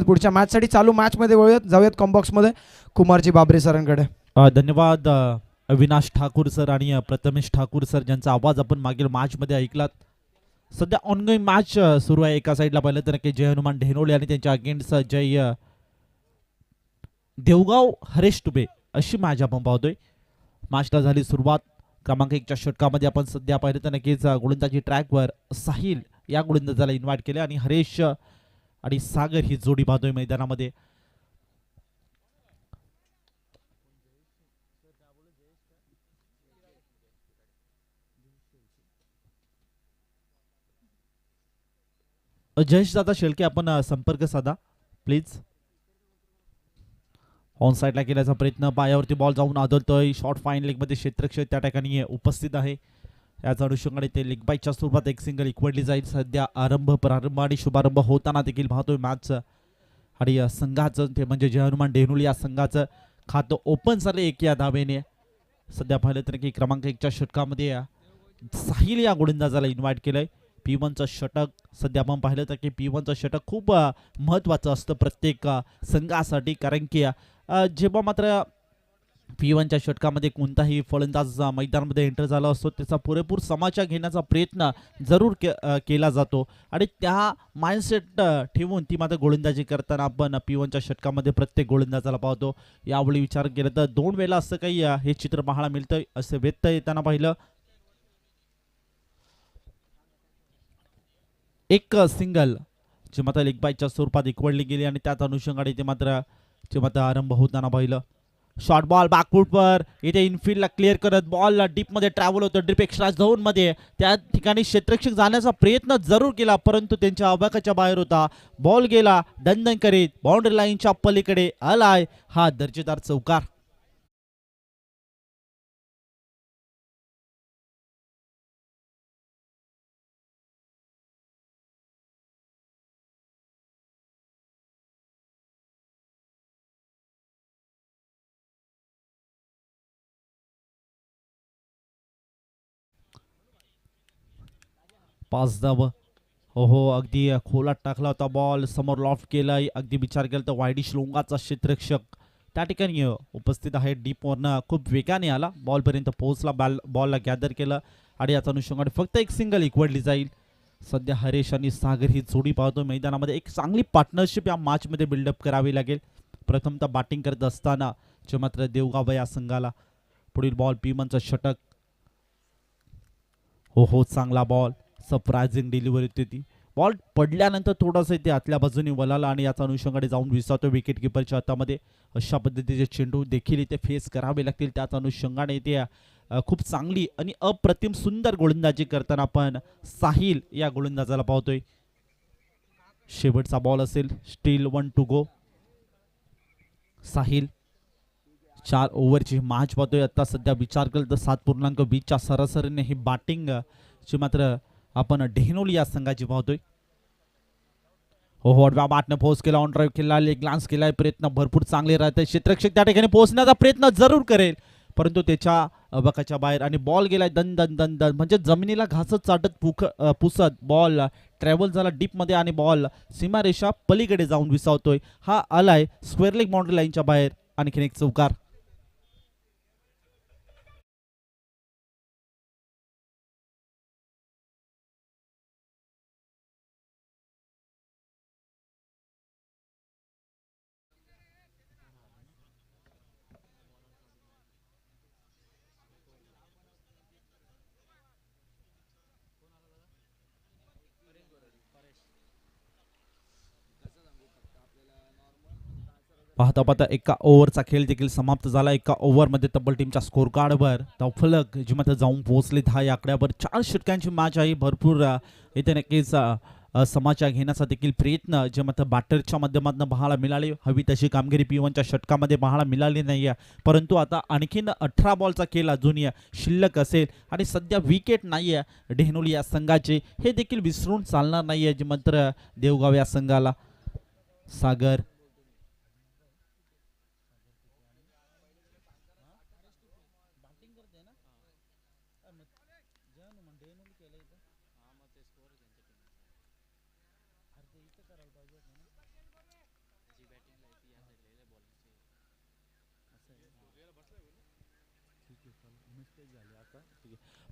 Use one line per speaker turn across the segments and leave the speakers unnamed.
पुढच्या मॅचसाठी चालू मॅचमध्ये वळूयात जाऊयात कॉम्बॉक्समध्ये कुमारजी बाबरे सरांकडे.
धन्यवाद अविनाश ठाकूर सर आणि प्रथमेश ठाकूर सर, ज्यांचा आवाज आपण मागील मॅचमध्ये ऐकलात. सध्या ऑनगोईंग मॅच सुरू आहे. एका साईडला पाहिलं तर की जय हनुमान ढेनोळे आणि त्यांच्या अगेन्स्ट जय देवगाव हरेश तुबे अशी मॅच आपण पाहतोय. मॅचला झाली सुरुवात. क्रमांक 1च्या षटकामध्ये आपण सध्या पाहिलं तर नक्कीच गोलंदाजी ट्रॅकवर साहिल या गोलंदाजाला इन्व्हाइट केले आणि हरेश आणि सागर ही जोडी पाहतोय मैदानामध्ये. जयेश दादा शेळके आपण संपर्क साधा प्लीज. ऑन साईडला केल्याचा प्रयत्न, पायावरती बॉल जाऊन आदळतोय. शॉर्ट फाईन लेग मध्ये क्षेत्ररक्षक त्या ठिकाणी उपस्थित आहे. याच अनुषंगाने ते लेग बाईच्या स्वरूपात एक सिंगल इक्वडली जाईल. सध्या प्रारंभ आणि शुभारंभ होताना देखील पाहतोय मॅच आणि संघाचं ते म्हणजे जय हनुमान ढेनोळे या संघाचं खातं ओपन झालं 1 या धावेने. सध्या पाहिलं तर की क्रमांक 1च्या षटकामध्ये साहिल या गोलंदाजाला इन्व्हाइट केलंय. P1चं षटक सध्या आपण पाहिलं तर की P1चं षटक खूप महत्त्वाचं असतं प्रत्येक संघासाठी, कारण की जेव्हा मात्र P1च्या षटकामध्ये कोणताही फलंदाज मैदानामध्ये एंटर झाला असतो त्याचा पुरेपूर समाचार घेण्याचा प्रयत्न जरूर केला जातो आणि त्या माइंडसेट ठेवून ती मात्र गोलंदाजी करताना आपण P1च्या षटकामध्ये प्रत्येक गोलंदाजाला पाहतो. यावेळी विचार केला तर 2 वेळा असं काही हे चित्र पाहायला मिळतंय. असं व्यक्त येताना पाहिलं. एक सिंगल जे मात्र लेग बायच्या स्वरूपात इक्वडली गेली आणि त्याच अनुषंगाने ते मात्र आरंभ होताना पाहिलं. शॉर्ट बॉल बॅकफूटवर इथे इनफिल्डला क्लिअर करत बॉल डीपमध्ये ट्रॅव्हल होतं. डीप एक्स्ट्रा झोनमध्ये त्या ठिकाणी क्षेत्ररक्षक जाण्याचा प्रयत्न जरूर केला, परंतु त्यांच्या अबाकाच्या बाहेर होता. बॉल गेला दणदण करीत बाउंड्री लाईनच्या पलीकडे आलाय. हा दर्जेदार चौकार. पाच धाव. हो अगदी खोलात टाकला होता बॉल. समोर लॉफ्ट केलाय. अगदी विचार केला तर वायडिश लोंगाचा क्षेत्ररक्षक त्या ठिकाणी उपस्थित आहे. डीप वरनं खूप वेगाने आला, बॉलपर्यंत पोहोचला, बॉलला गॅदर केलं आणि याचा अनुषंगाने फक्त एक सिंगल इक्वडली जाईल. सध्या हरेश आणि सागर ही जोडी पाहतो मैदानामध्ये. एक चांगली पार्टनरशिप या मॅचमध्ये बिल्डअप करावी लागेल. प्रथमतः बॅटिंग करत असताना जे मात्र देवगाव या संघाला पुढील बॉल P1चं षटक. हो चांगला बॉल. सरप्रायझिंग डिलिव्हरी होती ती. बॉल पडल्यानंतर थोडंसं ते आतल्या बाजूने वळाला आणि याचा अनुषंगाने जाऊन विसावतो विकेट किपरच्या हातामध्ये. अशा पद्धतीचे चेंडू देखील इथे फेस करावे लागतील. त्याच अनुषंगाने ते खूप चांगली आणि अप्रतिम सुंदर गोलंदाजी करताना आपण साहिल या गोलंदाजाला पाहतोय. शेवटचा बॉल असेल. Still 1 to go. साहिल 4 ओव्हरची मॅच पाहतोय. आता सध्या विचार केला तर 7.20च्या सरासरीने ही बॅटिंग ची मात्र आपण ढेनोळे या संघाची पाहतोय. हो बॅटने पोहोच केला. ऑन ड्राईव्ह केला, लेग ग्लान्स केलाय. प्रयत्न भरपूर चांगले राहते. क्षेत्ररक्षक त्या ठिकाणी पोहोचण्याचा प्रयत्न जरूर करेल, परंतु त्याच्या अबकाच्या बाहेर आणि बॉल गेलाय दन दन दन दन म्हणजे जमिनीला घासत चाटत पुसत बॉल ट्रॅव्हल झाला डीप मध्ये आणि बॉल सीमारेषा पलीकडे जाऊन विसावतोय. हा आलाय स्क्वेअर लेग बाउंड्री लाईनच्या बाहेर. आणखीन एक चौकार. पाहता पाहता एका ओव्हरचा खेळ देखील समाप्त झाला. एका ओव्हरमध्ये तब्बल टीमच्या स्कोर कार्डवर धावफलक जी मात्र जाऊन पोहोचले 10 या आकड्यावर. 4 षटकांची मॅच आहे. भरपूर इथे नक्कीच समाचार घेण्याचा देखील प्रयत्न जे मात्र बॅटरच्या माध्यमातून पाहायला मिळाले. हवी तशी कामगिरी P1च्या षटकामध्ये पाहायला मिळाली नाही आहे, परंतु आता आणखीन 18 बॉलचा खेळ अजून शिल्लक असेल आणि सध्या विकेट नाही आहे ढेनोळे या संघाचे. हे देखील विसरून चालणार नाही आहे जे मात्र देवगाव या संघाला. सागर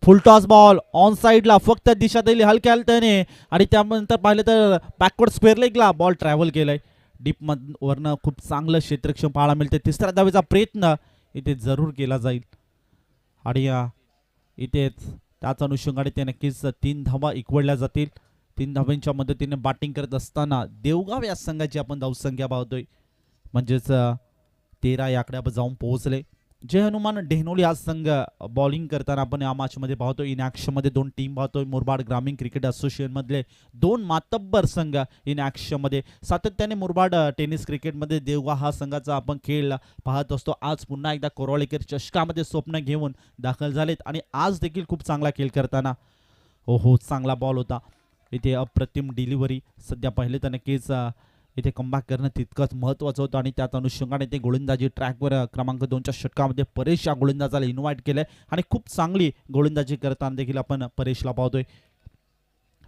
फुल टॉस बॉल ऑन साइडला फक्त दिशा दिली हलक्या हलत्याने आणि त्यानंतर पाहिलं तर बॅकवर्ड स्क्वेअर लेगला बॉल ट्रॅव्हल केलाय डीप वरनं खूप चांगलं क्षेत्रक्षम पाहायला मिळते तिसऱ्या धावेचा प्रयत्न इथे जरूर केला जाईल आणि इथेच त्याच अनुषंगाने ते नक्कीच 3 धावा इक्वडल्या जातील 3 धावांच्या मदतीने बॅटिंग करत असताना देवगाव या संघाची आपण धावसंख्या पाहतोय म्हणजेच 13 या आकड्यावर जाऊन पोहोचले जय हनुमान डेहनोली हा संघ बॉलिंग करताना आपण या मॅच मध्ये पाहतोय इन ऍक्शन मध्ये 2 टीम पाहतोय मुरबाड ग्रामीण क्रिकेट असोसिएशन मधले 2 मातब्बर संघ इन ऍक्शन मध्ये सातत्याने मुरबाड टेनिस क्रिकेट मध्ये देवगाव हा संघाचा आपण खेळ पाहत असतो आज पुन्हा एकदा कोरोळेकर चषकामध्ये स्वप्न घेऊन दाखल झालेत आणि आज देखील खूप चांगला खेळ करताना हो चांगला बॉल होता इथे अप्रतिम डिलिव्हरी सध्या पहिले तर नक्कीच इथे कमबॅक करणं तितकंच महत्त्वाचं होतं आणि त्याच अनुषंगाने ते गोलंदाजी ट्रॅकवर क्रमांक 2च्या षटकामध्ये परेश या गोलंदाजाला इन्व्हाइट केलंय आणि खूप चांगली गोलंदाजी करताना देखील आपण परेशला पाहतोय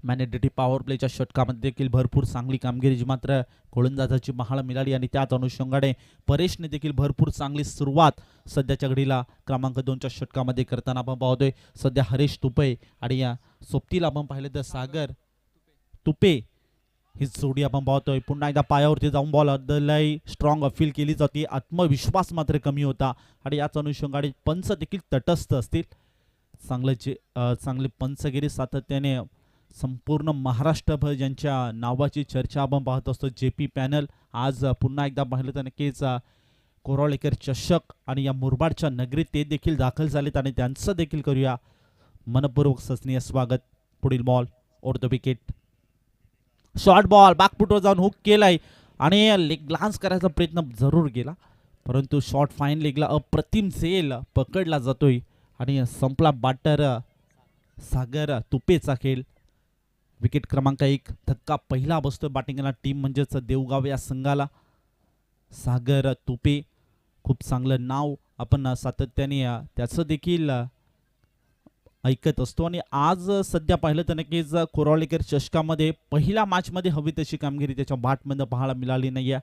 मॅनेडेटी पॉवर प्लेच्या षटकामध्ये देखील भरपूर चांगली कामगिरी जी मात्र गोलंदाजाची पाहायला मिळाली आणि त्याच अनुषंगाने परेशने देखील भरपूर चांगली सुरुवात सध्याच्या घडीला क्रमांक 2च्या षटकामध्ये करताना आपण पाहतोय सध्या हरीश तुपे आणि या सोबतीला आपण पाहिलं तर सागर तुपे ही जोडी आपण पाहतोय पुन्हा एकदा पायावरती जाऊन बॉल अदलही स्ट्रॉंग अपील केली जाते आत्मविश्वास मात्र कमी होता आणि याच अनुषंगाने पंच देखील तटस्थ असतील चांगले पंचगिरी सातत्याने संपूर्ण महाराष्ट्रभर ज्यांच्या नावाची चर्चा आपण पाहत असतो जेपी पॅनल आज पुन्हा एकदा पाहिलं तर नक्कीच कोरोळेकर चषक आणि या मुरबाडच्या नगरीत ते देखील दाखल झालेत आणि त्यांचं देखील करूया मनपूर्वक सस्नीय स्वागत पुढील ball over the wicket short ball बॅकफुटवर जाऊन हुक केलाय आणि लेग ग्लान्स करायचा प्रयत्न जरूर केला परंतु शॉर्ट फाईन लेगला अप्रतिम झेल पकडला जातोय आणि संपला बॅटर सागर तुपेचा खेळ विकेट क्रमांक 1 धक्का पहिला बसतोय बॅटिंगला टीम म्हणजेच देवगाव या संघाला सागर तुपे खूप चांगलं नाव आपण सातत्याने त्याचं देखील ऐकत असतो आणि आज सध्या पाहिलं तर नक्कीच कोरोळेकर चषकामध्ये पहिल्या मॅचमध्ये हवी तशी कामगिरी त्याच्या बॅटमध्ये पाहायला मिळाली नाही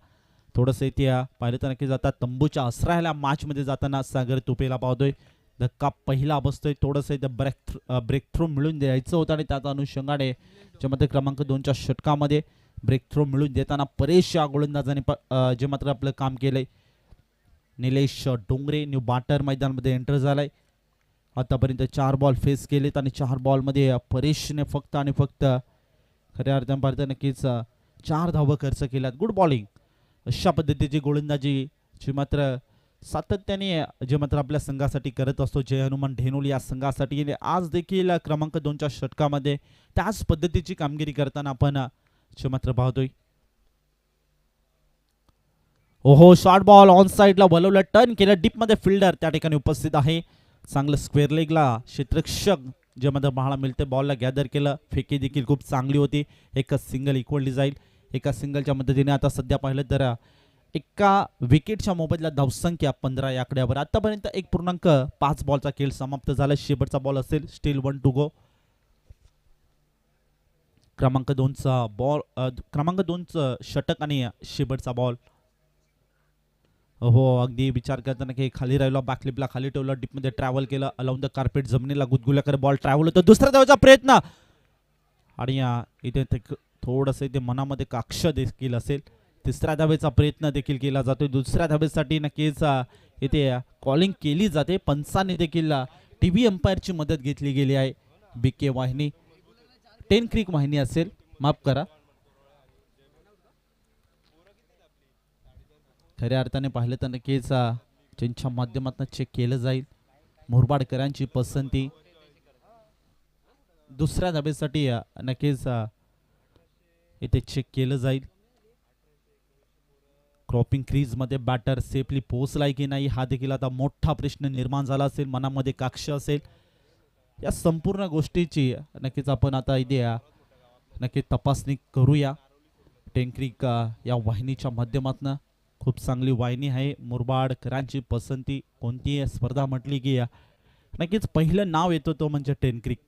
थोडंसं इथे पाहिलं तर नक्कीच आता तंबूच्या असरायला मॅचमध्ये जाताना सागर तुपेला पाहतोय धक्का पहिला बसतोय थोडंसं इथे ब्रेक थ्रू मिळून द्यायचं होतं आणि त्याच्या अनुषंगाने ज्यामध्ये क्रमांक 2च्या षटकामध्ये ब्रेक थ्रू मिळून देताना परेश या गोलंदाजाने जे मात्र आपलं काम केलंय निलेश डोंगरे न्यू बॅटर मैदानामध्ये एंटर झालाय आतापर्यंत 4 बॉल फेस केलेत आणि 4 बॉलमध्ये परेशने फक्त आणि फक्त खऱ्या अर्थाने पाहता नक्कीच 4 धावा खर्च केल्यात गुड बॉलिंग अशा पद्धतीची गोलंदाजी जी मात्र सातत्याने जे मात्र आपल्या संघासाठी करत असतो जय हनुमान डेहनोली या संघासाठी आज देखील क्रमांक 2च्या षटकामध्ये त्याच पद्धतीची कामगिरी करताना आपण जे मात्र पाहतोय ओहो शॉर्ट बॉल ऑन साइडला वळवलं टर्न केलं डीप मध्ये फिल्डर त्या ठिकाणी उपस्थित आहे चांगलं स्क्वेअर लेगला क्षेत्ररक्षक जे मध्ये पाहायला मिळते बॉलला गॅदर केलं फेकी देखील खूप चांगली होती एक सिंगल इक्वली जाईल एका सिंगलच्या मदतीने आता सध्या पाहिलं तर एका विकेटच्या मोबदल्यात धावसंख्या 15 या आकड्यावर आतापर्यंत 1.5 बॉलचा खेळ समाप्त झाला शेवटचा बॉल असेल स्टील 1 टू गो क्रमांक 2चा बॉल क्रमांक 2चं षटक आणि शेवटचा बॉल हो अगदी विचार करताना की खाली राहिलो बॅकलिपला खाली ठेवलं डीपमध्ये ट्रॅव्हल केलं अलाउन द कार्पेट जमिनीला गुदगुल्या बॉल ट्रॅव्हल होतं दुसऱ्या धावेचा प्रयत्न आणि इथे थोडंसं इथे मनामध्ये काक्ष देखील असेल तिसऱ्या धावेचा प्रयत्न देखील केला जातोय दुसऱ्या धावेसाठी नक्कीच इथे कॉलिंग केली जाते पंचांनी देखील टीव्ही अंपायरची मदत घेतली गेली आहे बीके वाहिनी 10 क्रिक वाहिनी असेल माफ करा खऱ्या अर्थाने पाहिलं तर नक्कीच त्यांच्या माध्यमातून चेक केलं जाईल मुरबाडकरांची पसंती दुसऱ्या धावेसाठी नक्कीच इथे चेक केलं जाईल क्रॉपिंग क्रीज मध्ये बॅटर सेफली पोहोचलाय की नाही हा देखील आता मोठा प्रश्न निर्माण झाला असेल मनामध्ये काक्ष असेल या संपूर्ण गोष्टीची नक्कीच आपण आता इथे नक्की तपासणी करूया टेंक्रिक या वाहिनीच्या माध्यमातून खूप चांगली वाहिनी आहे मुरबाडकरांची पसंती कोणती स्पर्धा म्हटली की नक्कीच पहिलं नाव येतो तो म्हणजे टेंक्रिक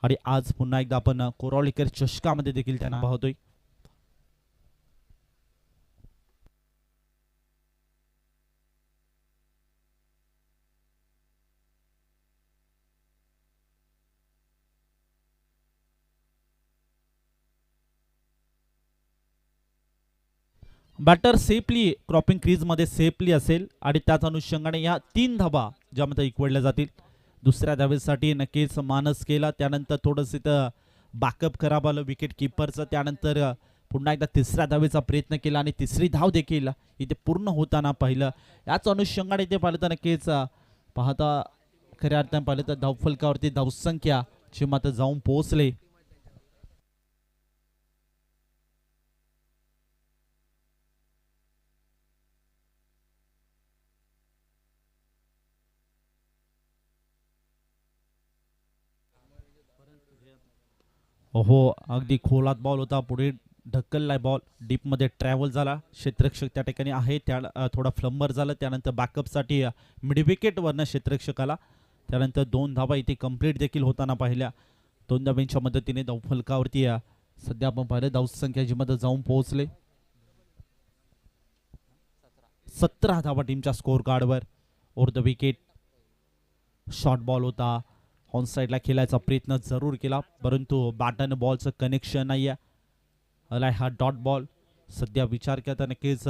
आणि आज पुन्हा एकदा आपण कोरोळेकर चषकामध्ये देखील त्यांना पाहतोय बॅटर सेफली क्रॉपिंग क्रीजमध्ये सेफली असेल आणि त्याच अनुषंगाने या 3 धाबा ज्यामध्ये इक्वडल्या जातील. दुसऱ्या धावेसाठी नक्कीच मानस केला, त्यानंतर थोडंसं इथं बॅकअप खराब आलं विकेट किपरचं, त्यानंतर पुन्हा एकदा तिसऱ्या धावेचा प्रयत्न केला आणि तिसरी धाव देखील इथे पूर्ण होताना पाहिलं. याच अनुषंगाने इथे पाहिलं तर नक्कीच पाहता खऱ्या अर्थाने पाहिलं तर धावफलकावरती धावसंख्या ची मात्र जाऊन पोहोचले. हो, अगदी खोलात बॉल होता, पुढे ढकललाय बॉल, डीपमध्ये ट्रॅव्हल झाला, क्षेत्ररक्षक त्या ठिकाणी आहे, त्या थोडा फ्लंबर झालं, त्यानंतर बॅकअपसाठी मिड विकेटवरनं क्षेत्ररक्षकाला, त्यानंतर 2 धावा इथे कंप्लीट देखील होताना पाहिल्या. 2 धावांच्या मदतीने धावफलकावरती सध्या आपण पाहिलं धावसंख्याची मदत जाऊन पोहोचले. 17 धावा टीमच्या स्कोर कार्डवर. Over the wicket short ball होता, ऑन साईडला खेळायचा प्रयत्न जरूर केला, परंतु बॅटन बॉलचं कनेक्शन नाही आहे. आलाय हा डॉट बॉल. सध्या विचार करता नक्कीच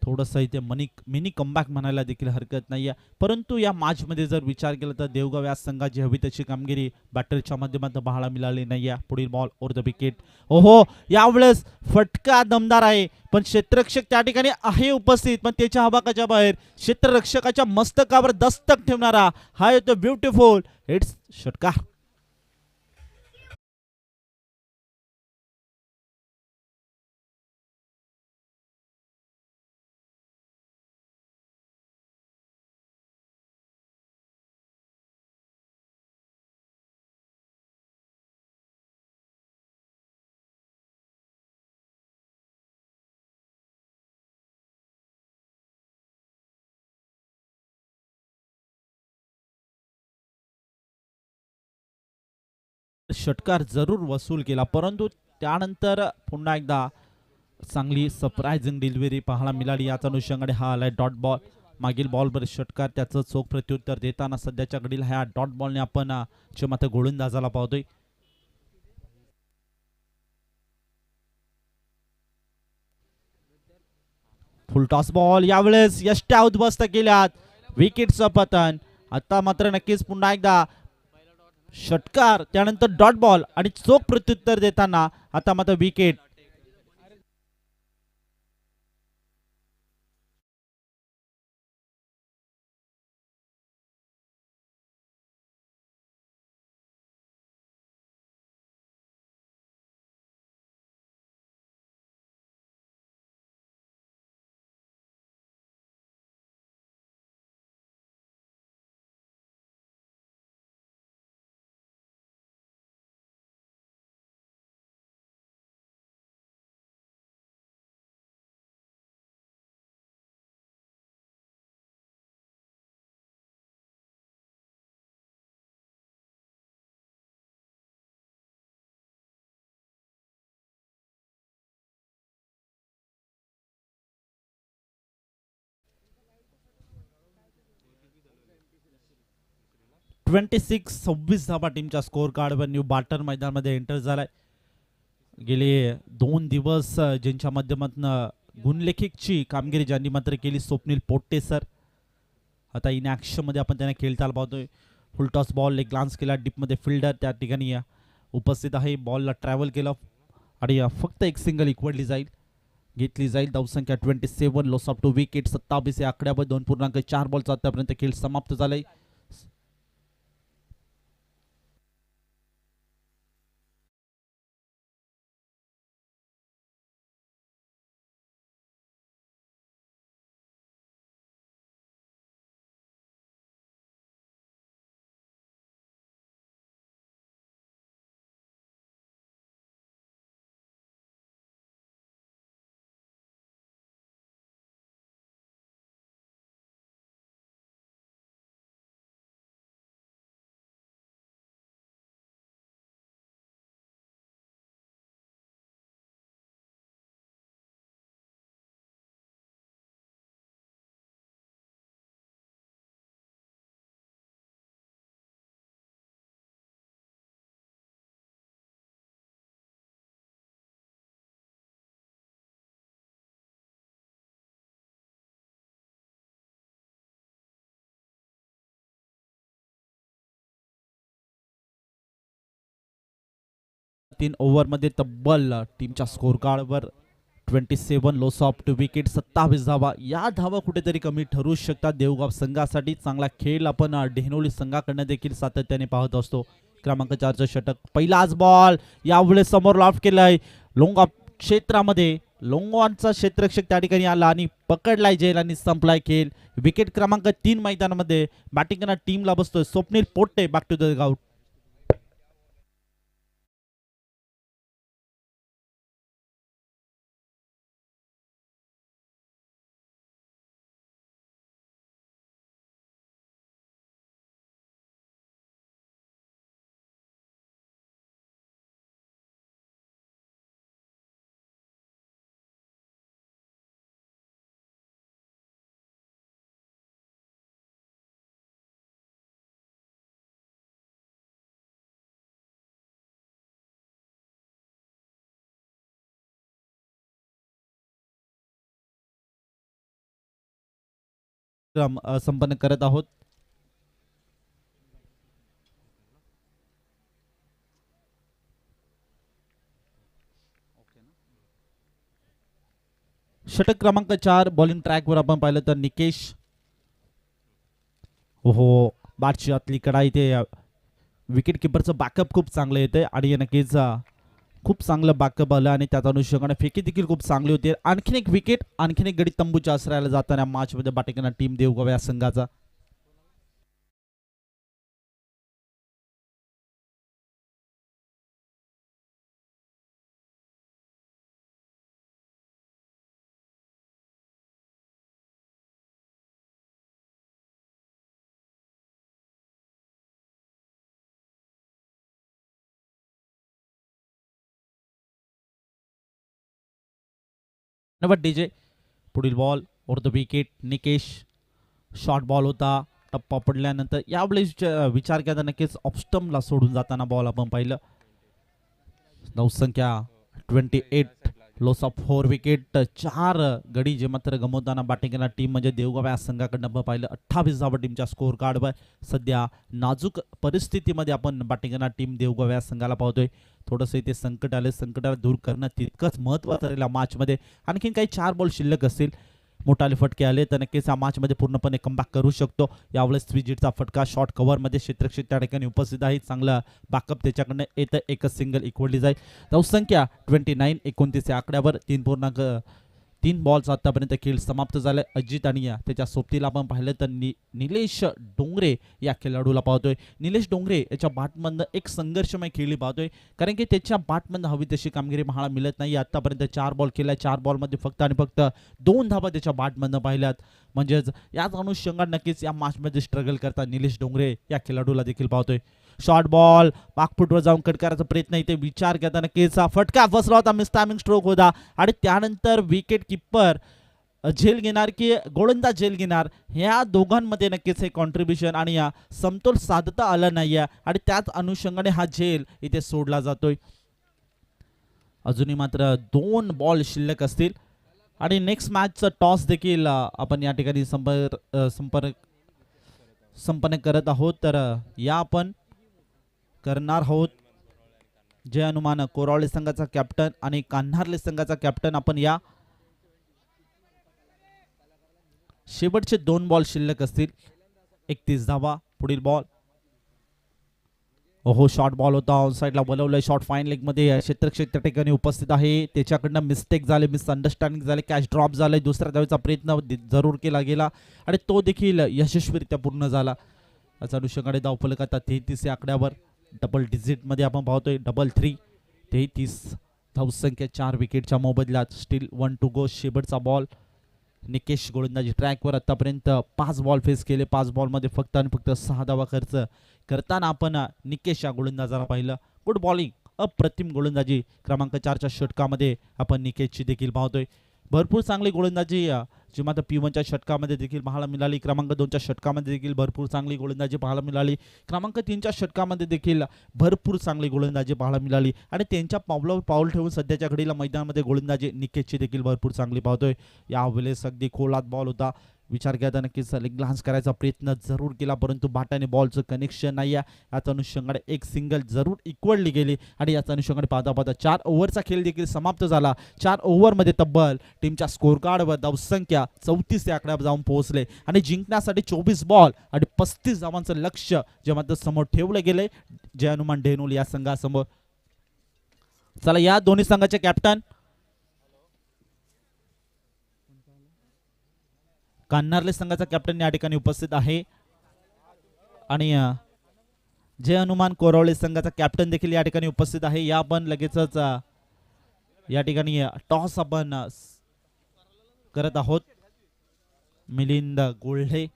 थोडंसं इथे मिनी कमबॅक म्हणायला देखील हरकत नाही आहे, परंतु या मॅचमध्ये जर विचार केला तर देवगाव या संघाची हवी तशी कामगिरी बॅटरच्या माध्यमातून पाहायला मिळाली नाही आहे. पुढील बॉल ओव्हर द विकेट. ओहो, यावेळेस फटका दमदार आहे, पण क्षेत्ररक्षक त्या ठिकाणी आहे उपस्थित, पण त्याच्या हवाकाच्या बाहेर क्षेत्ररक्षकाच्या मस्तकावर दस्तक ठेवणारा हा येतो ब्युटिफुल इट्स षटकार. षटकार जरूर वसूल केला, परंतु त्यानंतर पुन्हा एकदा चांगली सरप्राइझिंग डिलिव्हरी पाहायला मिळाली. याच अनुषंगाने हा आलाय डॉट बॉल. मागील बॉलवर षटकार त्याचं चोख प्रत्युत्तर देताना सध्याच्या घडील ह्या डॉट बॉलने आपण मात्र गोलंदाजाला पाहतोय. फुलटॉस बॉल, यावेळेस यष्ट्या उद्ध्वस्त केल्यात, विकेटचं पतन. आता मात्र नक्कीच पुन्हा एकदा षटकार त्यानंतर डॉट बॉल आणि चोख प्रत्युत्तर देताना आता मात्र विकेट. ट्वेंटी 26 धाबा टीमच्या स्कोर कार्डवर न्यू बाटर मैदानामध्ये एंटर झालाय. गेले 2 दिवस ज्यांच्या माध्यमातून गुणलेखिकची कामगिरी ज्यांनी मात्र केली स्वप्नील पोट्टे सर, आता इन ॲक्शन मध्ये आपण त्यांना खेळताना पाहतोय. फुलटॉस बॉल एक ग्लान्स केला, डीपमध्ये फिल्डर त्या ठिकाणी उपस्थित आहे, बॉलला ट्रॅव्हल केलं आणि फक्त एक सिंगल इक्वडली जाईल, घेतली जाईल. धावसंख्या 27, लॉस ऑफ 2 विकेट 27 या आकड्यावर 2.4 बॉलचा आतापर्यंत खेळ समाप्त झालाय. 3 ओव्हरमध्ये तब्बल टीमच्या स्कोर कार्डवर 27 लॉस ऑफ 2 विकेट 27 धावा. या धावा कुठेतरी कमी ठरू शकतात देवगाव संघासाठी. चांगला खेळ आपण डेहनोली संघाकडनं देखील सातत्याने पाहत असतो. क्रमांक 4चं षटक, पहिलाच बॉल यावेळेस समोर लॉफ्ट केलाय लोंगा क्षेत्रामध्ये. लोंगॉनचा क्षेत्ररक्षक त्या ठिकाणी आला आणि पकडलाय जेल आणि संपलाय खेळ. विकेट क्रमांक 3 मैदानामध्ये बॅटिंग करणाऱ्या टीमला बसतोय Swapnil Potte. Back to the ground. संपन्न करत आहोत. षटक क्रमांक 4 बॉलिंग ट्रॅकवर आपण पाहिलं तर निकेश. हो, बाटची आतली कडाई ते विकेट किपरचं बॅकअप खूप चांगलं येते आणि नक्कीच खूप चांगलं बॅकअप आलं आणि त्यात अनुषंगाने फेकी देखील खूप चांगली होती. आणखीन एक विकेट, आणखीन एक गडी तंबूच्या आश्रयाला जाताना मॅच मध्ये बॅटिंग करणारी टीम देवगाव या संघाचा. डीजे पुढील ball over the wicket. Nikesh short ball होता, टप्पा पडल्यानंतर यावेळेस विचार केला नक्कीच ऑफस्टम्पला सोडून जाताना बॉल आपण पाहिलं. धावसंख्या 28 लॉस ऑफ 4 विकेट. 4 गडी जे मात्र गमवताना बॅटिंग करणारी टीम म्हणजे देवगाव या संघाकडनं आपण पाहिलं. 28 धावा टीमच्या स्कोर कार्डवर. सध्या नाजूक परिस्थितीमध्ये आपण बॅटिंग करणारी टीम देवगाव या संघाला पाहतोय. थोडंसं इथे संकट आले, संकटाला दूर करणं तितकंच महत्त्वाचं राहिलं मॅचमध्ये. आणखीन काही 4 बॉल शिल्लक असतील, मोठाले फटके आले तर नक्कीच या मॅचमध्ये पूर्णपणे कमबॅक करू शकतो. यावेळेस 3 जीटचा फटका शॉर्ट कव्हरमध्ये क्षेत्ररक्षक त्या ठिकाणी उपस्थित आहे. चांगला बॅकअप त्याच्याकडनं येतं. एकच सिंगल इक्वली जाईल. धावसंख्या 29 29 या आकड्यावर 3 बॉल्स आतापर्यंत खेळ समाप्त झाले. अजित आणि त्याच्या सोबतीला आपण पाहिलं तर निलेश डोंगरे या खेळाडूला पाहतोय. निलेश डोंगरे याच्या बॅटमधनं एक संघर्षमय खेळी पाहतोय, कारण की त्याच्या बॅटमधनं हवी तशी कामगिरी पाहायला मिळत नाही. आतापर्यंत 4 बॉल केलाय, 4 बॉलमध्ये फक्त आणि फक्त 2 धावा त्याच्या बॅटमधनं पाहिल्यात. म्हणजेच याच अनुषंगाने नक्कीच या मॅचमध्ये स्ट्रगल करता निलेश डोंगरे या खेळाडूला देखील पाहतोय. शॉर्ट बॉल पाकफुटवर जाऊन कट करायचा प्रयत्न, इथे विचार करता नक्कीच फटका बसला होता. मिस टायमिंग स्ट्रोक होता आणि त्यानंतर विकेट किपर झेल घेणार की गोलंदाज झेल घेणार, ह्या दोघांमध्ये नक्कीच हे कॉन्ट्रीब्युशन आणि या समतोल साधता आला नाहीये आणि त्याच अनुषंगाने हा झेल इथे सोडला जातोय. अजूनही मात्र 2 बॉल शिल्लक असतील आणि नेक्स्ट मॅचचा टॉस देखील आपण या ठिकाणी संपन्न करत आहोत. तर या आपण करणार आहोत जय हनुमान कोरावळे संघाचा कॅप्टन आणि कान्हारले संघाचा कॅप्टन. आपण या शेवटचे 2 बॉल शिल्लक असतील. 31 धावा. पुढील बॉल हो शॉर्ट बॉल होता, ऑन साईडला बोलवलंय. शॉर्ट फाईन लेग मध्ये क्षेत्ररक्षक त्या ठिकाणी उपस्थित आहे. त्याच्याकडनं मिस्टेक झाले, मिसअंडरस्टँडिंग झाले, कॅच ड्रॉप झालाय. दुसऱ्या धावेचा प्रयत्न जरूर केला गेला आणि तो देखील यशस्वीरित्या पूर्ण झाला. याचा अनुषंगाने धावफलक आता 33 या आकड्यावर डबल डिजिट मध्ये आपण पाहतोय. 3-3 33 धावसंख्या 4 विकेटच्या मोबदल्यात. Steel 1 to go. शेवटचा बॉल. निकेश गोलंदाजी ट्रॅकवर आतापर्यंत 5 बॉल फेस केले. 5 बॉलमध्ये फक्त आणि फक्त 6 धावा खर्च करताना आपण निकेश या गोलंदाजाला पाहिलं. गुड बॉलिंग, अप्रतिम गोलंदाजी क्रमांक 4च्या षटकामध्ये आपण निकेशची देखील पाहतोय. भरपूर चांगली गोलंदाजी जी मात्र P1च्या षटकामध्ये देखील पाहायला मिळाली. क्रमांक 2च्या षटकामध्ये देखील भरपूर चांगली गोलंदाजी पाहायला मिळाली. क्रमांक 3च्या षटकामध्ये देखील भरपूर चांगली गोलंदाजी पाहायला मिळाली आणि त्यांच्या पावलावर पाऊल ठेवून सध्याच्या घडीला मैदानामध्ये गोलंदाजी निकेशची देखील भरपूर चांगली पाहतोय. यावेळेस अगदी खोलात बॉल होता, विचार केला तर नक्कीच लेग ग्लान्स करायचा प्रयत्न जरूर केला, परंतु बाटाने बॉलचं कनेक्शन नाही आहे. याचा अनुषंगाने एक सिंगल जरूर इक्वडली गेली आणि याचा अनुषंगाने पाहता पाहता 4 ओव्हरचा खेळ देखील समाप्त झाला. 4 ओव्हरमध्ये तब्बल टीमच्या स्कोर कार्डवर धावसंख्या 34 या आकड्यावर जाऊन पोहोचले आणि जिंकण्यासाठी 24 बॉल आणि 35 धावांचं लक्ष्य जे मात्र समोर ठेवलं गेले जय हनुमान डेहनोली या संघासमोर. चला या दोन्ही संघाचे कॅप्टन कान्हार्ले संघाचा कॅप्टन या ठिकाणी उपस्थित आहे आणि जय हनुमान कोरावळे संघाचा कॅप्टन देखील या ठिकाणी उपस्थित आहे. या आपण लगेचच या ठिकाणी टॉस आपण करत आहोत. मिलिंद गोल्हे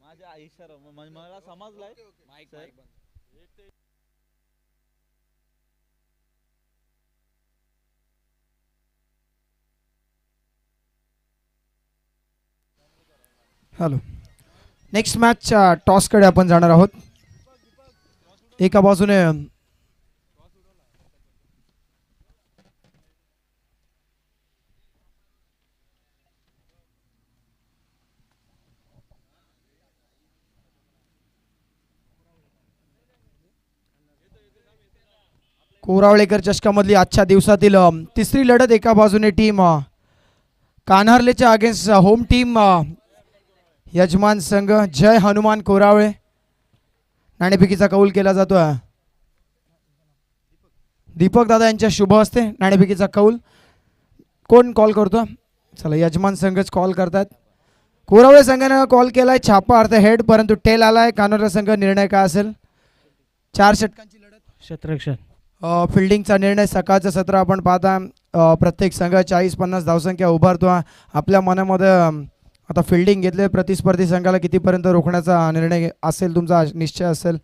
माझ्या इशारा मला समजलाय.
हॅलो, नेक्स्ट मॅच टॉसकडे आपण जाणार आहोत. एका बाजूने कोरावळेकर चषकामधली आजच्या दिवसातील तिसरी लढत. एका बाजूने टीम कान्हार्लेच्या अगेन्स्ट होम टीम यजमान संघ जय हनुमान कोरावळे. नाणेफेकीचा कौल केला जातोय दीपक दादा यांच्या शुभ हस्ते. नाणेफेकीचा कौल कोण कॉल करतो? चला, यजमान संघच कॉल करतात. कोरावळे संघाने कॉल केलाय छापा अर्थ हेड, परंतु टेल आलाय. कान्हार्ले संघ निर्णय काय असेल? 4 षटकांची लढत,
क्षेत्ररक्षण.
फिल्डिंगचा निर्णय. सकाळचं सत्र आपण पाहता प्रत्येक संघ 40-50 धावसंख्या उभारतो. आपल्या मनामध्ये आता फिल्डिंग घेतले, प्रतिस्पर्धी संघाला कितीपर्यंत रोखण्याचा निर्णय असेल, तुमचा निश्चय असेल?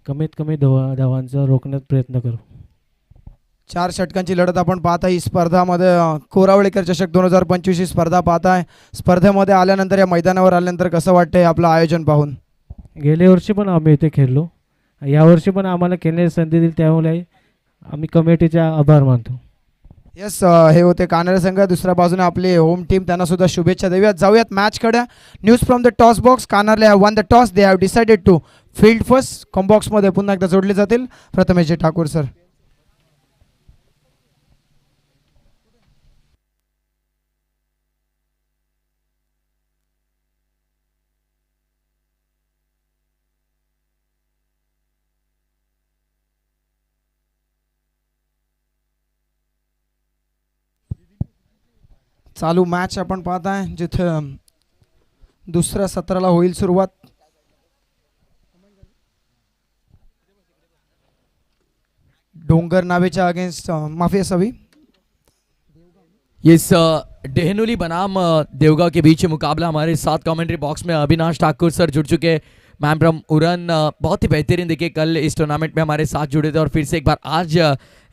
कमीत कमी धावांचा रोखण्यात प्रयत्न करू.
4 षटकांची लढत आपण पाहता. ही स्पर्धामध्ये कोरावळेकर चषक 2025 ही स्पर्धा पाहताय. स्पर्धेमध्ये आल्यानंतर, या मैदानावर आल्यानंतर कसं वाटतंय आपलं आयोजन पाहून?
गेल्या वर्षी पण आम्ही इथे खेळलो, यावर्षी पण आम्हाला खेळण्याची संधी दिली, त्यामुळे आम्ही कमिटीचा आभार मानतो.
येस, हे होते कान्हार्ले संघ. दुसऱ्या बाजूने आपली होम टीम, त्यांना सुद्धा शुभेच्छा देऊयात. जाऊयात मॅचकडे. News from the toss box. Kanharle have won the toss. They have decided to field first. कॉम्बॉक्समध्ये पुन्हा एकदा जोडले जातील प्रथमेश ठाकूर सर. चालू मॅच आपण पाहताय, जिथे दुसऱ्या सत्राला होईल सुरुवात. डोंगर नावेच्या अगेंस्ट माफी असावी.
इस डेहनुली बनाम देवगांव के बीच मुकाबला. हमारे साथ कमेंट्री बॉक्स में अविनाश ठाकुर सर जुड़ चुके हैं. मैम फ्रॉम उरन, बहुत ही बेहतरीन देखिए कल इस टूर्नामेंट में हमारे साथ जुड़े थे और फिर से एक बार आज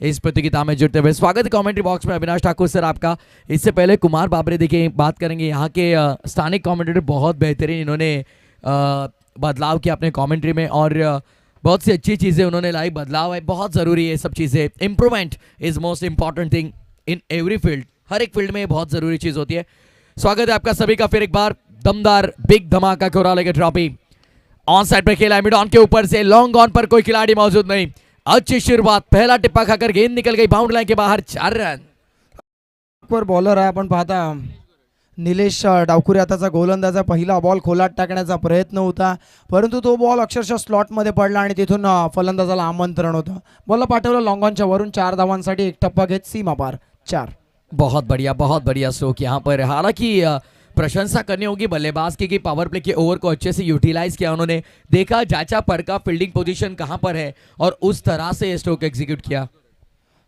इस प्रतियोगिता में जुड़ते हुए स्वागत है कमेंट्री बॉक्स में अविनाश ठाकुर सर आपका. इससे पहले कुमार बाबरे देखिए बात करेंगे. यहाँ के स्थानिक कमेंटेटर बहुत बेहतरीन, इन्होंने बदलाव किया अपने कमेंट्री में और बहुत सी अच्छी चीज़ें उन्होंने लाई. बदलाव है, बहुत ज़रूरी है ये सब चीज़ें. Improvement is most important thing in every field. हर एक फील्ड में ये बहुत ज़रूरी चीज़ होती है. स्वागत है आपका सभी का फिर एक बार. दमदार बिग धमाका कोरावळे की ट्रॉफी ऑन साइड पे खेला है. मिड ऑन के ऊपर से लॉन्ग ऑन पर कोई खिलाड़ी मौजूद नहीं. अच्छी शुरुआत, पहला टिप्पा खाकर गेंद निकल गई बाउंड्री लाइन के बाहर. 4 रन
पर बॉलर आहे आपण पाहता निलेश डावकुरे. आताचा गोलंदाजा पहिला बॉल खोलात टाकण्याचा प्रयत्न होता, परंतु तो बॉल अक्षरशः स्लॉटमध्ये पडला आणि तिथून फलंदाजाला आमंत्रण होतं. बॉलला पाठवलं लॉंग ऑनच्या वरून. 4 धावांसाठी एक टप्पा घेत सीमा पार. 4.
बहुत बढ़िया स्ट्रोक यहाँ पर. हालांकि प्रशंसा करनी होगी बल्लेबाज की पावर प्ले के ओवर को अच्छे से यूटिलाइज किया उन्होंने, देखा जाचा परका फील्डिंग पोजीशन कहां पर है और उस तरह से ये स्ट्रोक एग्जीक्यूट किया.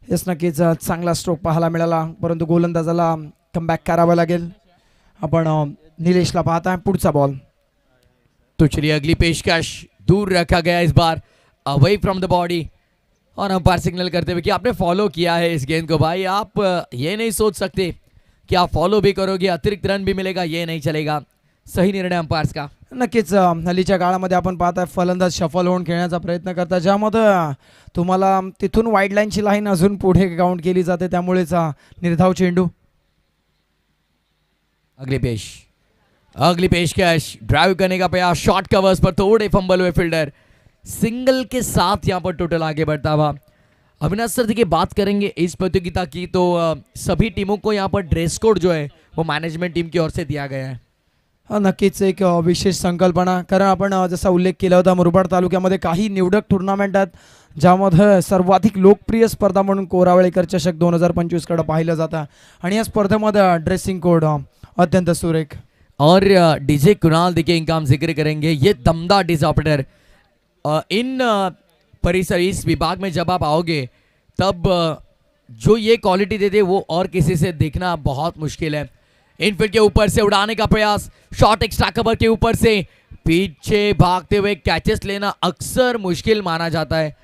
येस नक्कीच चांगला स्ट्रोक पाहायला मिळाला, परंतु गोलंदाजाला कमबॅक करावं लागेल. आपण निलेशला पाहताय. पुढचा बॉल.
तो चलिए अगली पेशकश दूर रखा गया इस बार, अवे फ्रॉम द बॉडी, और अंपायर सिग्नल करते हुए कि आपने फॉलो किया है इस गेंद को भाई, आप ये नहीं सोच सकते कि आप फॉलो भी करोगे अतिरिक्त रन भी मिलेगा, ये नहीं चलेगा. सही निर्णय अंपायर्स का.
नक्कीच हल्लीच्या काळामध्ये आपण पाहताय फलंदाज शफल होऊन खेळण्याचा प्रयत्न करतात, ज्यामध्ये तुम्हाला तिथून वाईड लाईनची लाईन अजून पुढे काउंट केली जाते, त्यामुळेच निर्धाव चेंडू.
अगली पेशकश ड्राइव करने का प्रयास, शॉर्ट कवर्स पर थोड़े फंबल हुए फील्डर, सिंगल के साथ यहाँ पर टोटल आगे बढ़ता हुआ. अविनाश सर देखिए बात करेंगे इस प्रतियोगिता की तो सभी टीमों को यहाँ पर ड्रेस कोड जो है वो मैनेजमेंट टीम की ओर से दिया गया है.
नक्कीच एक विशेष संकल्पना, कारण आपण जसा उल्लेख केला होता मुरबाड तालुक्यामध्ये काही निवडक टुर्नामेंट आहेत ज्यामध्ये सर्वाधिक लोकप्रिय स्पर्धा म्हणून कोरावळेकर चषक 2025 कडे पाहिलं जातं, आणि या स्पर्धेमध्ये ड्रेसिंग कोड अत्यंत सुरेख.
और डीजे कुणाल देखिए इनका हम जिक्र करेंगे, ये दमदार डीजे ऑपरेटर. इन परिसर इस विभाग में जब आप आओगे तब जो ये क्वालिटी देते वो और किसी से देखना बहुत मुश्किल है. इनफील्ड के ऊपर से उड़ाने का प्रयास, शॉट एक्स्ट्रा कवर के ऊपर से पीछे भागते हुए कैचेस लेना अक्सर मुश्किल माना जाता है.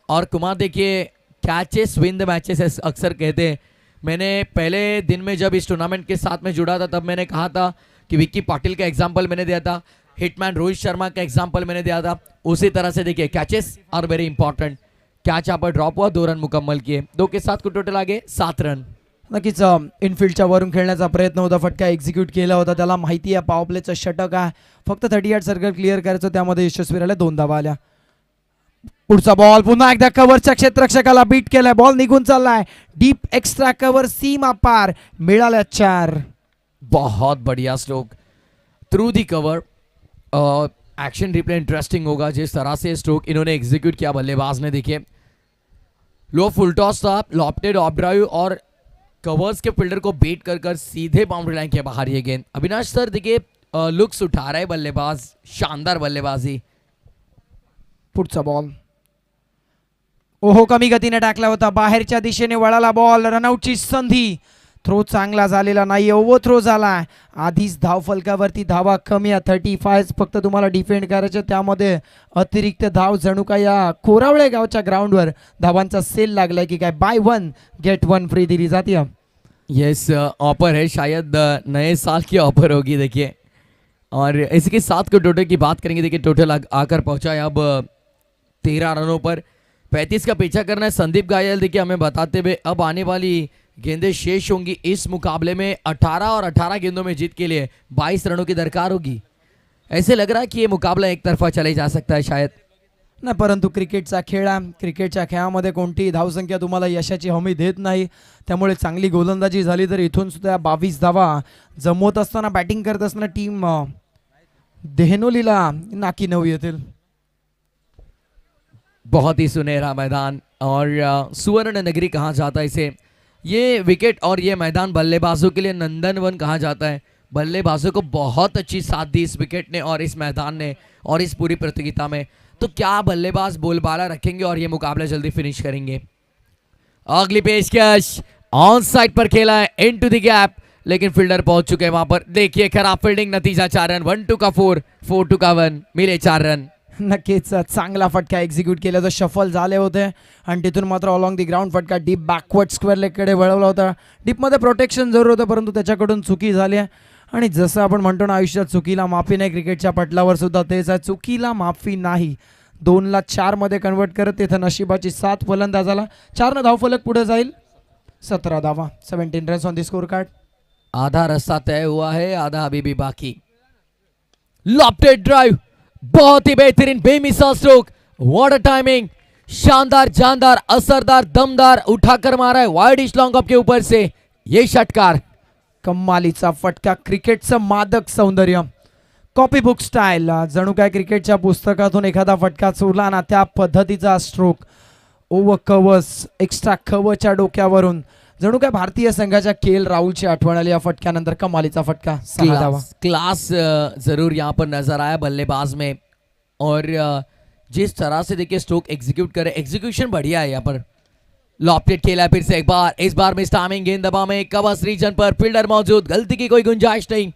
और कुमार देखिए कैचेस विन द मैचेस अक्सर कहते हैं. मैंने पहले दिन में जब इस टूर्नामेंट के साथ में जुड़ा था तब मैंने कहा था कि विक्की पाटिल का एग्जाम्पल मैंने दिया था, हिटमैन रोहित शर्मा का एग्जाम्पल मैंने दिया था. उसी तरह से देखिए catches are very important. Catch यहाँ पर ड्रॉप हुआ, 2 रन मुकम्मल किए, 2 के साथ को टोटल आगे 7 रन.
नक्कीच इनफिल्डच्या वरून खेळण्याचा प्रयत्न होता, फटका एक्झिक्यूट केला होता, त्याला माहिती आहे पॉवर प्लेचं षटक आहे, फक्त 38 सर्कल क्लिअर करायचं, त्यामध्ये यशस्वी राहिला, 2 धावा आल्या. पुढचा बॉल पुन्हा एकदा कव्हरच्या क्षेत्ररक्षकाला बीट केलाय, बॉल निघून चाललाय, डीप एक्स्ट्रा कव्हर सीमा पार, मिळाल्या 4.
बहुत बढ़िया stroke through the cover. Action replay interesting होगा जिस तरह से स्ट्रोक इन्होंने एग्जीक्यूट किया बल्लेबाज ने. देखिए लो फुल टॉस था, लॉफ्टेड ऑफ ड्राइव और कवर्स के फील्डर को बीट कर सीधे बाउंड्री लाइन के बाहर ये गेंद. अविनाश सर देखिए लुक्स उठा रहा है बल्लेबाज, शानदार बल्लेबाजी.
पुढचा बॉल ओहो कमी गतीने टाकला होता, बाहेरच्या दिशेने वळाला बॉल, रनआउटची संधी, थ्रो चांगला झालेला नाही, ओव्हर थ्रो झाला, आधीच धाव फलकावरती धावा कमी आहे, 35 फक्त तुम्हाला डिफेंड करायचं, त्यामध्ये अतिरिक्त धाव जणू काय या कोरावळे गावच्या ग्राउंडवर धावांचा सेल लागलाय की काय, बाय 1 गेट 1 फ्री दिली जाते.
यस ऑफर है, शायद नए साल की ऑफर होगी देखिए. और इसके साथ को टोटल की बात करेंगे, देखिए टोटल आकर पहुंचा है अब 13 रनों पर, 35 का पीछा करना है संदीप घायल. देखिए हमें बताते हुए अब आने वाली गेंदें शेष होंगी इस मुकाबले में, 18 और 18 गेंदों में जीत के लिए 22 रनों की दरकार होगी. ऐसे लग रहा है कि ये मुकाबला एक तरफा चले जा सकता है शायद.
नाही, परंतु क्रिकेटचा खेळ आहे, क्रिकेटच्या खेळामध्ये कोणतीही धावसंख्या तुम्हाला यशाची हमी देत नाही, त्यामुळे चांगली गोलंदाजी झाली तर इथून सुद्धा 22 धावा जमवत असताना, बॅटिंग करत असताना टीम देहनोलीला नाकी नऊ येतील.
बहुत ही सुनहरा मैदान और सुवर्ण नगरी कहा जाता है इसे. ये विकेट और ये मैदान बल्लेबाजों के लिए नंदनवन कहा जाता है. बल्लेबाजों को बहुत अच्छी साथ दी इस विकेट ने और इस मैदान ने और इस पूरी प्रतियोगिता में. तो क्या बल्लेबाज बोलबाला रखेंगे और ये मुकाबला जल्दी फिनिश करेंगे. अगली पेशकश ऑन साइड पर खेला है, इनटू द गैप, लेकिन फील्डर पहुंच चुके हैं वहां पर. देखिए खराब फील्डिंग, नतीजा 4 रन, 1-2 का 4, 4-2 का 1, मिले 4 रन.
नक्कीच चांगला फटका एक्झिक्यूट केला, जो शफल झाले होते आणि तिथून मात्र ऑलॉंग दी ग्राउंड फटका डीप बॅकवर्ड स्क्वेअर लेगकडे वळवला होता. डीपमध्ये प्रोटेक्शन जरूर होतं, परंतु त्याच्याकडून चुकी झाली आहे, आणि जसं आपण म्हणतो ना आयुष्यात चुकीला माफी नाही, क्रिकेटच्या पटलावर सुद्धा तेच आहे, चुकीला माफी नाही. 2 ला 4 मध्ये कन्वर्ट करत तिथं नशिबाची साथ फलंदाजाला, 4 न धावफलक पुढे जाईल, 17 धावा, 17 runs on the score card.
आधा रास्ता तय हुआ है, आधा अभी भी बाकी. लॉफ्टेड ड्राइव, बहुत ही बेहतरीन बेमिसाल स्ट्रोक, व्हाट अ टाइमिंग, शानदार जानदार असरदार दमदार, उठाकर मारा है वाइड लॉन्ग ऑफ के ऊपर से ये षटकार.
कमालीचा फटका, क्रिकेटचं मादक सौंदर्य, कॉपी बुक स्टाईल, जणू काय क्रिकेटच्या पुस्तकातून एखादा फटका चोरला ना त्या पद्धतीचा स्ट्रोक, ओव्हर कव्हर्स एक्स्ट्रा कव्हरच्या डोक्यावरून जणू काय भारतीय संघाच्या KL राहुलची आठवण आली या फटक्यानंतर. कमालीचा फटका, 6 धावा.
क्लास जरूर यहाँ पर नजर आया बल्लेबाज में, और जिस तरह से देखिए स्ट्रोक एग्जीक्यूट करे, एग्जीक्यूशन बढ़िया है यहाँ पर. लॉफ्टेड खेला फिर से एक बार, इस बार मिस टाइमिंग, गेंद दबा में कवर्स रीजन पर फील्डर मौजूद, गलती की कोई गुंजाइश नहीं.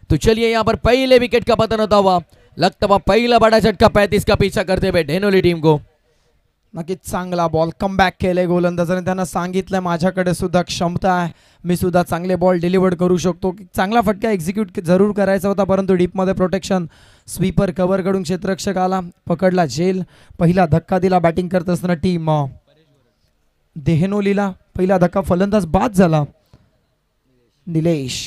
तो चलिए यहाँ पर पहले विकेट का पतन होता हुआ लगता हुआ पहिला बड़ा झटका 35 का पीछा करते हुए डेनोली टीम को.
नक्कीच चांगला बॉल कमबॅक केले गोलंदाजाने. त्यांना सांगितलं माझ्याकडे सुद्धा क्षमता आहे, मी सुद्धा चांगले बॉल डिलिव्हर करू शकतो. चांगला फटका एक्झिक्यूट जरूर करायचा होता, परंतु डीपमध्ये प्रोटेक्शन, स्वीपर कव्हर कडून क्षेत्ररक्षक आला, पकडला झेल. पहिला धक्का दिला बॅटिंग करत असताना टीम देहनोलीला. पहिला धक्का, फलंदाज बाद झाला निलेश.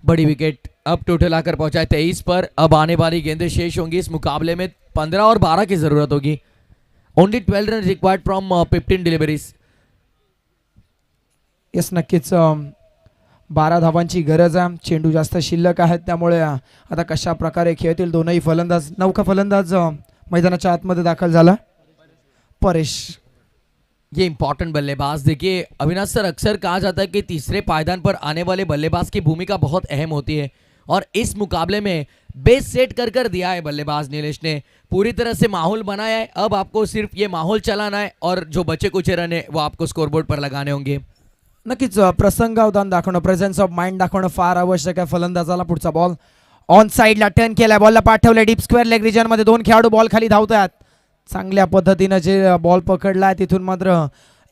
बड़ी विकेट अब टोटल आकर पहुंचा है 23 पर. अब आने वाली गेंदें शेष होंगी इस मुकाबले में. 15 और 12 की जरूरत होगी. Only 12 run required from 15 deliveries.
Yes नक्कीच 12 धावांची गरज आहे. चेंडू जास्त शिल्लक आहेत, त्यामुळे आता कशा प्रकारे खेळतील दोनही फलंदाज. नौका फलंदाज मैदानाच्या आतमध्ये दाखल झाला, परेश.
ये इंपॉर्टेंट बल्लेबाज. देखिए अविनाश सर, अक्सर कहा जाता है कि तीसरे पायदान पर आने वाले बल्लेबाज की भूमिका बहुत अहम होती है, और इस मुकाबले में बेस सेट कर दिया है बल्लेबाज नीलेश ने. पूरी तरह से माहौल बनाया है. अब आपको सिर्फ ये माहौल चलाना है, और जो बचे कुछ रन है वो आपको स्कोरबोर्ड पर लगाने होंगे.
नक्कीच प्रसंगावधान दाखवणं, प्रेझेन्स ऑफ माइंड दाखवणं फार आवश्यक आहे फलंदाजाला. पुढचा बॉल ऑन साईडला टर्न केलाय, बॉलला पाठवलं डीप स्क्वेअर लेग रिजन मध्ये. 2 खेळाडू बॉल खाली धावतात. चांगल्या पद्धतीनं जे बॉल पकडलाय तिथून मात्र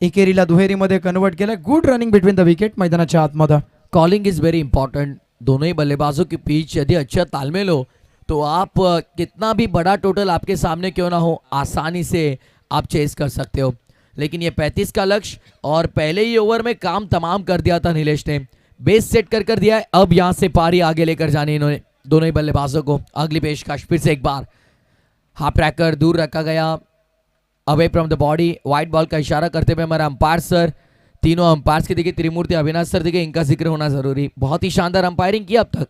एकेरीला दुहेरीमध्ये कन्वर्ट केलं. Good running between the wicket मैदानाच्या आतमध्ये.
Calling is very important. दोनों ही बल्लेबाजों के बीच यदि अच्छा तालमेल हो तो आप कितना भी बड़ा टोटल आपके सामने क्यों ना हो, आसानी से आप चेस कर सकते हो. लेकिन ये 35 का लक्ष्य, और पहले ही ओवर में काम तमाम कर दिया था नीलेश ने. बेस सेट कर दिया है. अब यहाँ से पारी आगे लेकर जानी इन्होंने दोनों ही बल्लेबाजों को. अगली पेशकश फिर से एक बार हाफ ट्रैकर दूर रखा गया, away from the body. White ball का इशारा करते हुए हमारे अंपायर सर, तीनों अंपायर्स के देखिए त्रिमूर्ति अविनाश सर, देखिए इनका जिक्र होना जरूरी. बहुत ही शानदार अंपायरिंग की अब तक.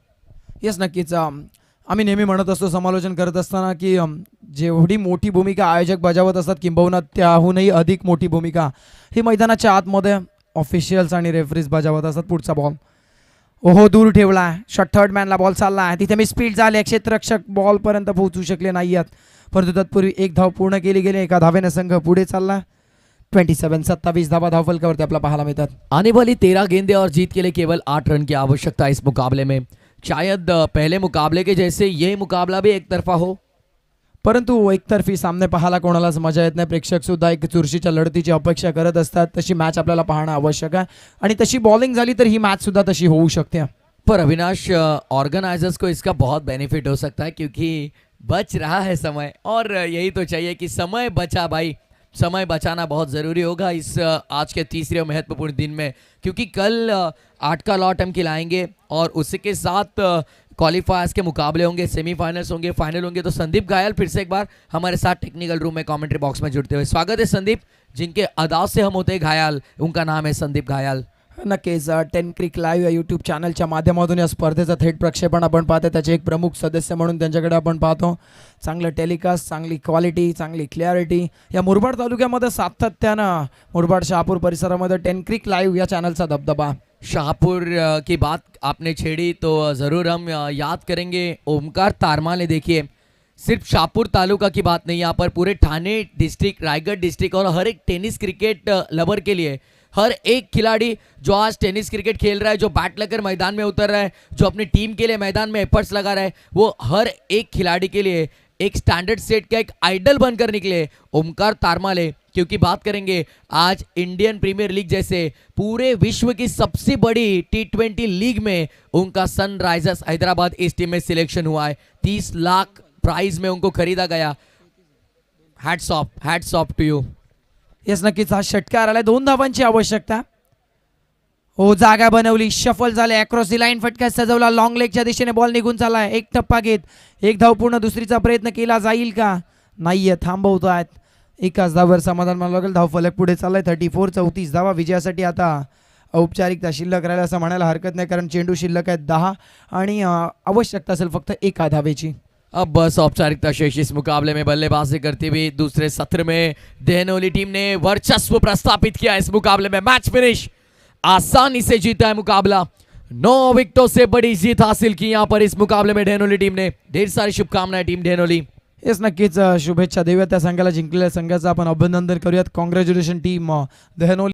येस नक्कीच आम्ही नेहमी म्हणत असतो समालोचन करत असताना की जेवढी मोठी भूमिका आयोजक बजावत असतात किंबहुना त्याहूनही अधिक मोठी भूमिका ही मैदानाच्या आतमध्ये ऑफिशियल्स आणि रेफरीज बजावत असतात. पुढचा बॉल ओहो दूर ठेवला आहे. शॉट थर्ड मॅनला बॉल चालला आहे, तिथे मी स्पीड झाले, क्षेत्ररक्षक बॉलपर्यंत पोहोचू शकले नाही आहेत, परंतु तत्पूर्वी एक धाव पूर्ण केली गेली. एका धावेने संघ पुढे चालला. 27 धावा धावफलकावरती आपला पाहायला मिळतात.
आने वाली 13 गेंदें और जीत के लिए केवल 8 रन की आवश्यकता है इस मुकाबले में. शायद पहले मुकाबले के जैसे ये मुकाबला भी एक तरफा हो,
परंतु एकतर्फी सामने पाहायला कोणालाच मजा येत नाही. प्रेक्षक सुद्धा एक चुरशीच्या लढतीची अपेक्षा करत असतात. तशी मॅच आपल्याला पाहणं आवश्यक आहे, आणि तशी बॉलिंग झाली तर ही मॅच सुद्धा तशी होऊ शकते.
पर अविनाश ऑर्गेनाइजर्स को इसका बहुत बेनिफिट हो सकता है, क्योंकि बच रहा है समय, और यही तो चाहिए कि समय बचा भाई. समय बचाना बहुत ज़रूरी होगा इस आज के तीसरे और महत्वपूर्ण दिन में, क्योंकि कल 8 का लॉट हम खिलाएंगे, और उसी के साथ क्वालिफायर्स के मुकाबले होंगे, सेमीफाइनल्स होंगे, फाइनल होंगे. तो संदीप घायल फिर से एक बार हमारे साथ टेक्निकल रूम में कमेंट्री बॉक्स में जुड़ते हुए स्वागत है संदीप. जिनके अदाव से हम होते हैं घायल, उनका नाम है संदीप घायल.
नक्कीच 10 क्रिक लाईव्ह या यूट्यूब चॅनलच्या माध्यमातून या स्पर्धेचं थेट प्रक्षेपण आपण पाहतो. त्याचे एक प्रमुख सदस्य म्हणून त्यांच्याकडे आपण पाहतो. चांगलं टेलिकास्ट, चांगली क्वालिटी, चांगली क्लॅरिटी या मुरबाड तालुक्यामध्ये सातत्यानं मुरबाड शहापूर परिसरामध्ये 10 क्रिक लाईव्ह या चॅनलचा दबदबा.
शाहपुर की बात आपने छेड़ी तो ज़रूर हम याद करेंगे ओमकार तारमाले. देखिए सिर्फ शाहपुर तालुका की बात नहीं, यहाँ पर पूरे ठाणे डिस्ट्रिक्ट, रायगढ़ डिस्ट्रिक्ट और हर एक टेनिस क्रिकेट लवर के लिए, हर एक खिलाड़ी जो आज टेनिस क्रिकेट खेल रहा है, जो बैट लेकर मैदान में उतर रहा है, जो अपनी टीम के लिए मैदान में एफर्ट्स लगा रहा है, वो हर एक खिलाड़ी के लिए एक स्टैंडर्ड सेट का एक आइडल बनकर निकले ओमकार तारमाले. क्योंकि बात करेंगे आज इंडियन प्रीमियर लीग जैसे पूरे विश्व की सबसे बड़ी T20 लीग में उनका सनराइजर्स हैदराबाद इस टीम में सिलेक्शन हुआ है. 30 लाख प्राइज में उनको खरीदा गया. Hats off to you.
Yes नक्कीच हा षटकार आलाय. 2 धावांची आवश्यकता. हो जागा बनवली, शफल झाले, अक्रॉस दी लाईन फटका सजवला, लॉंग लेगच्या दिशेने बॉल निघून चाललाय. एक टप्पा घेत एक धाव पूर्ण, दुसरीचा प्रयत्न केला जाईल का, नाहीये, थांबवतायत. एकाच धावावर समाधान मानावं लागेल. धाव फलक पुढे चाललाय. 34 धावा. विजयासाठी आता औपचारिकता शिल्लक राहिला असं म्हणायला हरकत नाही, कारण चेंडू शिल्लक आहेत 10 आणि आवश्यकता असेल फक्त एका धावेची.
अब बस औपचारिकता शेष. इस मुकाबले में बल्लेबाजी करते हुए दूसरे सत्र में देहनोली टीम ने वर्चस्व प्रस्थापित किया. इस मुकाबले में मैच फिनिश आसानी से जीता है मुकाबला। 9 विकेटों से बड़ी जीत हासिल की यहाँ पर इस मुकाबले में ढेनोली टीम ने। ढेर सारी शुभकामनाएं टीम ढेनोली।
येस नक्कीच शुभेच्छा देऊया त्या संघाला, जिंकलेल्या संघाचं आपण अभिनंदन करूयात. Congratulation team दहनोली.